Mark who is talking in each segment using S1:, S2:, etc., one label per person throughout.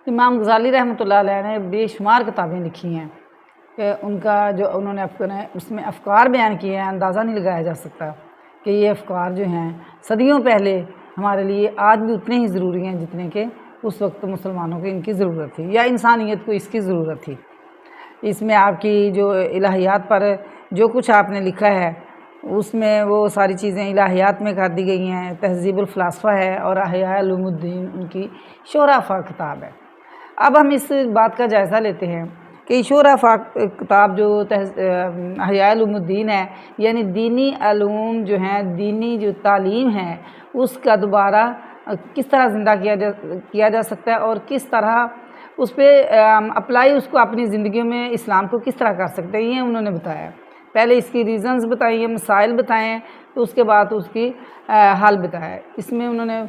S1: امام غزالی رحمۃ اللہ علیہ نے بے شمار کتابیں لکھی ہیں کہ ان کا جو انہوں نے اس میں افکار بیان کیے ہیں، اندازہ نہیں لگایا جا سکتا کہ یہ افکار جو ہیں صدیوں پہلے ہمارے لیے آج بھی اتنے ہی ضروری ہیں جتنے کہ اس وقت مسلمانوں کو ان کی ضرورت تھی یا انسانیت کو اس کی ضرورت تھی۔ اس میں آپ کی جو الہیات پر جو کچھ آپ نے لکھا ہے اس میں وہ ساری چیزیں الہیات میں کر دی گئی ہیں۔ تہذیب الفلاسفہ ہے اور احیاء علوم الدین ان کی شعرافہ کتاب ہے۔ اب ہم اس بات کا جائزہ لیتے ہیں کہ شعرافہ کتاب جو احیاء علوم الدین ہے، یعنی دینی علوم جو ہیں، دینی جو تعلیم ہے اس کا دوبارہ کس طرح زندہ کیا جا سکتا ہے اور کس طرح اس پہ اپلائی اس کو اپنی زندگیوں میں اسلام کو کس طرح کر سکتے ہیں، یہ انہوں نے بتایا۔ پہلے اس کی ریزنز بتائی ہیں، مسائل بتائیں، تو اس کے بعد اس کی حل بتایا۔ اس میں انہوں نے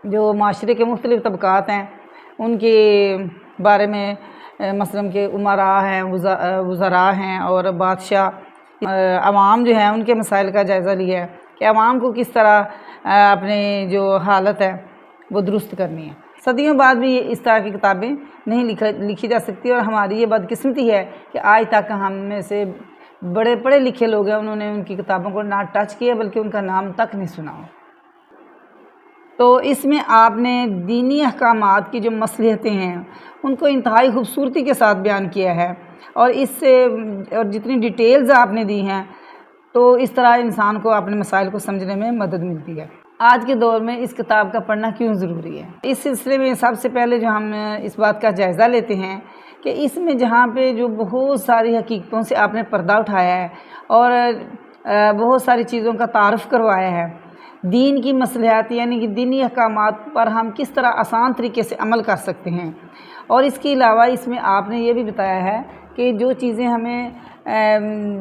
S1: جو معاشرے کے مختلف طبقات ہیں ان کے بارے میں مثلاً کہ امراء ہیں، وزراء ہیں اور بادشاہ، عوام جو ہیں ان کے مسائل کا جائزہ لیا ہے کہ عوام کو کس طرح اپنی جو حالت ہے وہ درست کرنی ہے۔ صدیوں بعد بھی اس طرح کی کتابیں نہیں لکھی جا سکتی، اور ہماری یہ بدقسمتی ہے کہ آج تک ہم میں سے بڑے پڑھے لکھے لوگ ہیں انہوں نے ان کی کتابوں کو نہ ٹچ کیا بلکہ ان کا نام تک نہیں سنا ہو۔ تو اس میں آپ نے دینی احکامات کی جو مصلحتیں ہیں ان کو انتہائی خوبصورتی کے ساتھ بیان کیا ہے، اور اس سے اور جتنی ڈیٹیلز آپ نے دی ہیں تو اس طرح انسان کو اپنے مسائل کو سمجھنے میں مدد ملتی ہے۔ آج کے دور میں اس کتاب کا پڑھنا کیوں ضروری ہے؟ اس سلسلے میں سب سے پہلے جو ہم اس بات کا جائزہ لیتے ہیں کہ اس میں جہاں پہ جو بہت ساری حقیقتوں سے آپ نے پردہ اٹھایا ہے اور بہت ساری چیزوں کا تعارف کروایا ہے، دین کی مصلحت یعنی کہ دینی احکامات پر ہم کس طرح آسان طریقے سے عمل کر سکتے ہیں، اور اس کے علاوہ اس میں آپ نے یہ بھی بتایا ہے کہ جو چیزیں ہمیں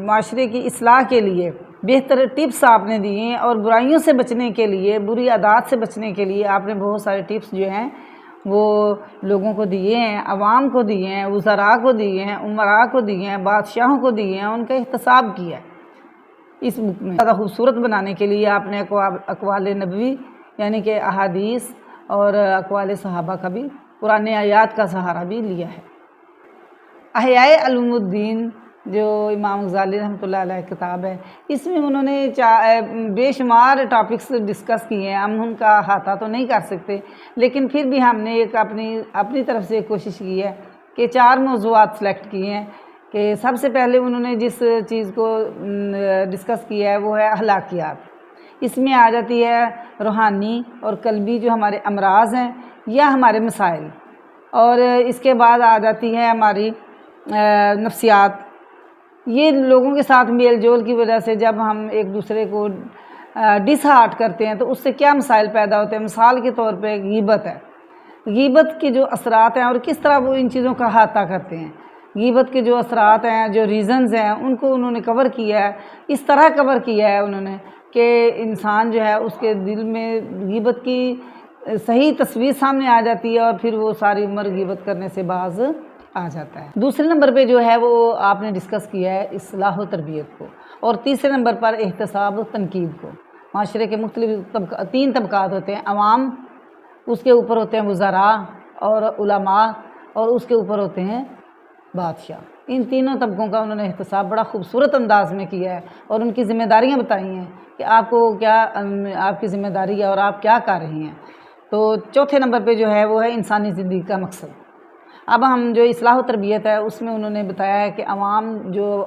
S1: معاشرے کی اصلاح کے لیے بہتر ٹپس آپ نے دیے ہیں، اور برائیوں سے بچنے کے لیے، بری عادات سے بچنے کے لیے آپ نے بہت سارے ٹپس جو ہیں وہ لوگوں کو دیے ہیں، عوام کو دیے ہیں، وزراء کو دیے ہیں، امراء کو دیے ہیں، بادشاہوں کو دیے ہیں، ان کا احتساب کیا ہے۔ اس بک میں زیادہ خوبصورت بنانے کے لیے آپ نے اقوال نبوی یعنی کہ احادیث اور اقوال صحابہ کا بھی، قرآن آیات کا سہارا بھی لیا ہے۔ احیاء علوم الدین جو امام غزالی رحمۃ اللہ علیہ کتاب ہے، اس میں انہوں نے بے شمار ٹاپکس ڈسکس کیے ہیں، ہم ان کا احاطہ تو نہیں کر سکتے، لیکن پھر بھی ہم نے ایک اپنی طرف سے کوشش کی ہے کہ 4 موضوعات سلیکٹ کیے ہیں کہ سب سے پہلے انہوں نے جس چیز کو ڈسکس کیا ہے وہ ہے اخلاقیات۔ اس میں آ جاتی ہے روحانی اور قلبی جو ہمارے امراض ہیں یا ہمارے مسائل، اور اس کے بعد آ جاتی ہے ہماری نفسیات۔ یہ لوگوں کے ساتھ میل جول کی وجہ سے جب ہم ایک دوسرے کو ڈس ہارٹ کرتے ہیں تو اس سے کیا مسائل پیدا ہوتے ہیں۔ مثال کے طور پہ غیبت ہے، غیبت کے جو اثرات ہیں اور کس طرح وہ ان چیزوں کا احاطہ کرتے ہیں، غیبت کے جو اثرات ہیں، جو ریزنز ہیں، ان کو انہوں نے کور کیا ہے۔ اس طرح کور کیا ہے انہوں نے کہ انسان جو ہے اس کے دل میں غیبت کی صحیح تصویر سامنے آ جاتی ہے اور پھر وہ ساری عمر غیبت کرنے سے باز آ جاتا ہے۔ دوسرے نمبر پہ جو ہے وہ آپ نے ڈسکس کیا ہے اصلاح و تربیت کو، اور تیسرے نمبر پر احتساب و تنقید کو۔ معاشرے کے مختلف 3 طبقات ہوتے ہیں، عوام، اس کے اوپر ہوتے ہیں وزراء اور علماء، اور اس کے اوپر ہوتے ہیں بادشاہ۔ ان تینوں طبقوں کا انہوں نے احتساب بڑا خوبصورت انداز میں کیا ہے اور ان کی ذمہ داریاں بتائی ہیں کہ آپ کو کیا آپ کی ذمہ داری ہے اور آپ کیا کر رہی ہیں۔ تو چوتھے نمبر پہ جو ہے وہ ہے انسانی زندگی کا مقصد۔ اب ہم جو اصلاح و تربیت ہے اس میں انہوں نے بتایا ہے کہ عوام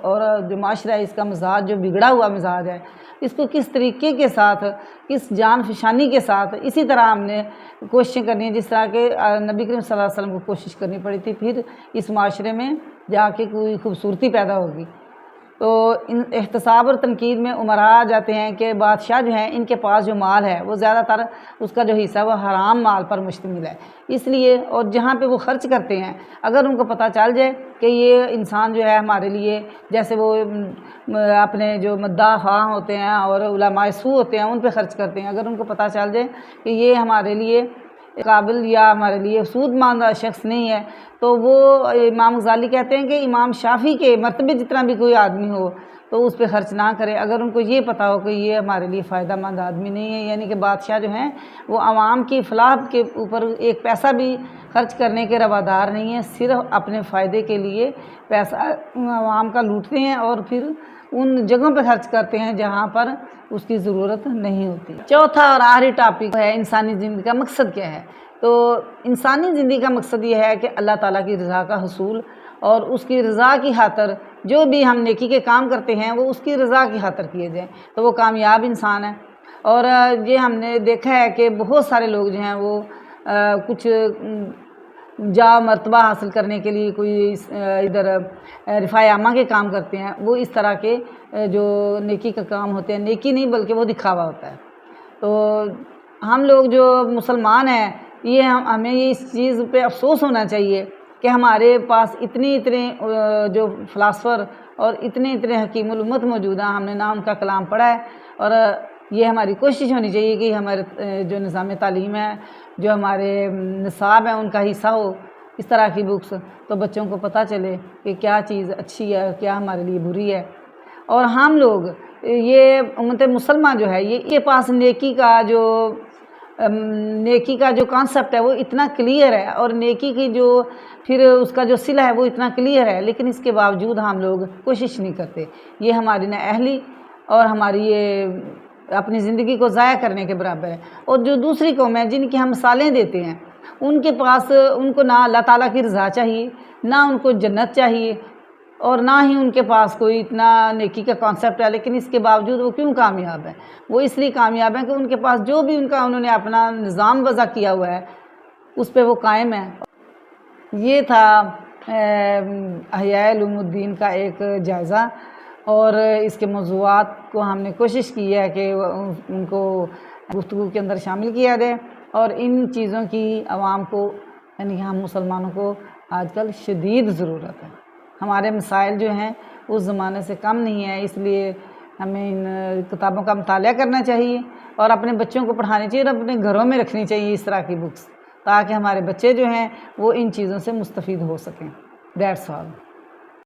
S1: اور جو معاشرہ ہے اس کا مزاج جو بگڑا ہوا مزاج ہے، اس کو کس طریقے کے ساتھ، کس جان فشانی کے ساتھ، اسی طرح ہم نے کوششیں کرنی ہے جس طرح کہ نبی کریم صلی اللہ علیہ وسلم کو کوشش کرنی پڑی تھی، پھر اس معاشرے میں جا کے کوئی خوبصورتی پیدا ہوگی۔ تو ان احتساب اور تنقید میں امراء جاتے ہیں کہ بادشاہ جو ہیں ان کے پاس جو مال ہے وہ زیادہ تر اس کا جو حصہ وہ حرام مال پر مشتمل ہے، اس لیے اور جہاں پہ وہ خرچ کرتے ہیں اگر ان کو پتہ چل جائے کہ یہ انسان جو ہے ہمارے لیے، جیسے وہ اپنے جو مداح خواہ ہوتے ہیں اور علماء سوء ہوتے ہیں ان پہ خرچ کرتے ہیں، اگر ان کو پتہ چل جائے کہ یہ ہمارے لیے قابل یا ہمارے لیے سود ماندہ شخص نہیں ہے، تو وہ امام غزالی کہتے ہیں کہ امام شافعی کے مرتبے جتنا بھی کوئی آدمی ہو تو اس پہ خرچ نہ کرے۔ اگر ان کو یہ پتہ ہو کہ یہ ہمارے لیے فائدہ مند آدمی نہیں ہے، یعنی کہ بادشاہ جو ہیں وہ عوام کی فلاح کے اوپر ایک پیسہ بھی خرچ کرنے کے روادار نہیں ہیں، صرف اپنے فائدے کے لیے پیسہ عوام کا لوٹتے ہیں اور پھر ان جگہوں پہ خرچ کرتے ہیں جہاں پر اس کی ضرورت نہیں ہوتی۔ چوتھا اور آخری ٹاپک ہے انسانی زندگی کا مقصد کیا ہے۔ تو انسانی زندگی کا مقصد یہ ہے کہ اللہ تعالیٰ کی رضا کا حصول، اور اس کی رضا کی خاطر جو بھی ہم نیکی کے کام کرتے ہیں وہ اس کی رضا کی خاطر کیے جائیں تو وہ کامیاب انسان ہے۔ اور یہ ہم نے دیکھا ہے کہ بہت سارے لوگ جو ہیں وہ کچھ جا مرتبہ حاصل کرنے کے لیے کوئی ادھر رفاع عامہ کے کام کرتے ہیں، وہ اس طرح کے جو نیکی کا کام ہوتے ہیں نیکی نہیں بلکہ وہ دکھاوا ہوتا ہے۔ تو ہم لوگ جو مسلمان ہیں یہ ہمیں یہ اس چیز پہ افسوس ہونا چاہیے کہ ہمارے پاس اتنے جو فلاسفر اور اتنے حکیم الامت موجود ہیں، ہم نے نہ ان کا کلام پڑھا ہے، اور یہ ہماری کوشش ہونی چاہیے کہ ہمارے جو نظام تعلیم ہے، جو ہمارے نصاب ہیں ان کا حصہ ہو اس طرح کی بکس، تو بچوں کو پتہ چلے کہ کیا چیز اچھی ہے کیا ہمارے لیے بری ہے۔ اور ہم لوگ یہ امت مسلمہ جو ہے یہ کے پاس نیکی کا جو کانسیپٹ ہے وہ اتنا کلیئر ہے، اور نیکی کی جو پھر اس کا جو صلہ ہے وہ اتنا کلیئر ہے، لیکن اس کے باوجود ہم لوگ کوشش نہیں کرتے۔ یہ ہماری نااہلی اور ہماری یہ اپنی زندگی کو ضائع کرنے کے برابر ہے۔ اور جو دوسری قوم ہے جن کی ہم مثالیں دیتے ہیں ان کے پاس ان کو نہ اللہ تعالیٰ کی رضا چاہیے، نہ ان کو جنت چاہیے، اور نہ ہی ان کے پاس کوئی اتنا نیکی کا کانسیپٹ ہے، لیکن اس کے باوجود وہ کیوں کامیاب ہیں؟ وہ اس لیے کامیاب ہیں کہ ان کے پاس جو بھی انہوں نے اپنا نظام وضع کیا ہوا ہے اس پہ وہ قائم ہے۔ یہ تھا احیاء علوم الدین کا ایک جائزہ، اور اس کے موضوعات کو ہم نے کوشش کی ہے کہ ان کو گفتگو کے اندر شامل کیا جائے، اور ان چیزوں کی عوام کو یعنی ہم مسلمانوں کو آج کل شدید ضرورت ہے۔ ہمارے مسائل جو ہیں اس زمانے سے کم نہیں ہیں، اس لیے ہمیں ان کتابوں کا مطالعہ کرنا چاہیے اور اپنے بچوں کو پڑھانی چاہیے اور اپنے گھروں میں رکھنی چاہیے اس طرح کی بکس، تاکہ ہمارے بچے جو ہیں وہ ان چیزوں سے مستفید ہو سکیں۔ That's all.